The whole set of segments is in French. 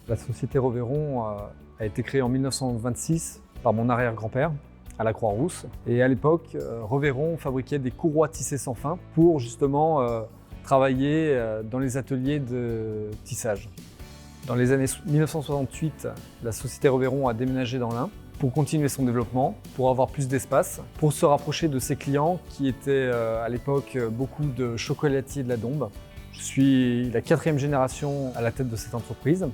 La société Revéron a été créée en 1926 par mon arrière-grand-père à la Croix-Rousse. Et à l'époque, Revéron fabriquait des courroies tissées sans fin pour justement travailler dans les ateliers de tissage. Dans les années 1968, la société Revéron a déménagé dans l'Ain pour continuer son développement, pour avoir plus d'espace, pour se rapprocher de ses clients qui étaient à l'époque beaucoup de chocolatiers de la Dombes. Je suis la 4e génération à la tête de cette entreprise.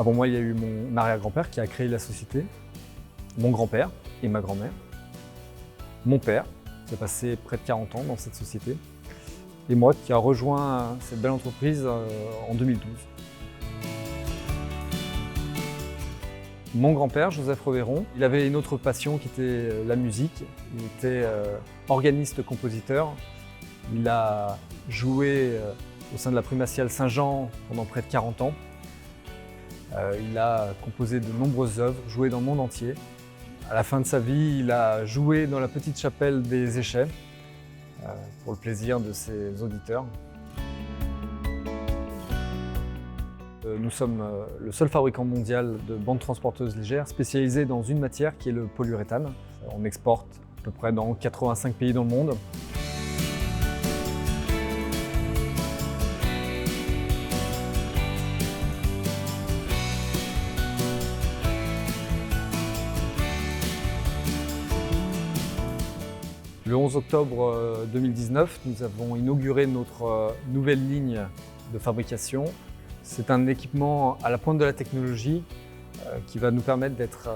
Avant moi, il y a eu mon arrière-grand-père qui a créé la société, mon grand-père et ma grand-mère, mon père qui a passé près de 40 ans dans cette société, et moi qui a rejoint cette belle entreprise en 2012. Mon grand-père, Joseph Revéron, il avait une autre passion qui était la musique. Il était organiste-compositeur. Il a joué au sein de la primatiale Saint-Jean pendant près de 40 ans. Il a composé de nombreuses œuvres, joué dans le monde entier. À la fin de sa vie, il a joué dans la petite chapelle des Échets pour le plaisir de ses auditeurs. Nous sommes le seul fabricant mondial de bandes transporteuses légères spécialisé dans une matière qui est le polyuréthane. On exporte à peu près dans 85 pays dans le monde. Le 11 octobre 2019, nous avons inauguré notre nouvelle ligne de fabrication. C'est un équipement à la pointe de la technologie qui va nous permettre d'être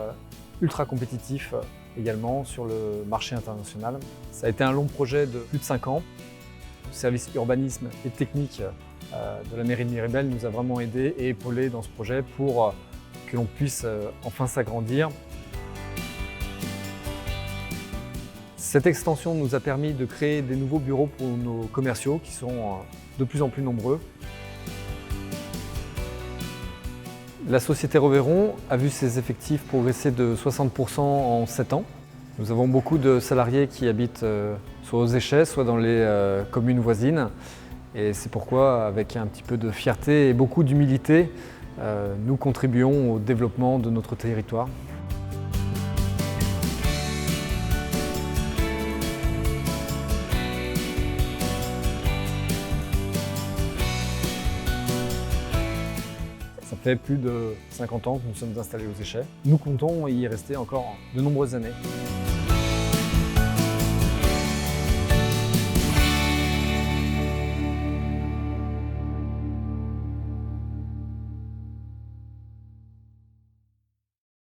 ultra compétitifs également sur le marché international. Ça a été un long projet de plus de 5 ans. Le service urbanisme et technique de la mairie de Miribel nous a vraiment aidés et épaulés dans ce projet pour que l'on puisse enfin s'agrandir. Cette extension nous a permis de créer des nouveaux bureaux pour nos commerciaux qui sont de plus en plus nombreux. La société Revéron a vu ses effectifs progresser de 60% en 7 ans. Nous avons beaucoup de salariés qui habitent soit aux Échets, soit dans les communes voisines. Et c'est pourquoi, avec un petit peu de fierté et beaucoup d'humilité, nous contribuons au développement de notre territoire. Ça fait plus de 50 ans que nous sommes installés aux Échets. Nous comptons y rester encore de nombreuses années.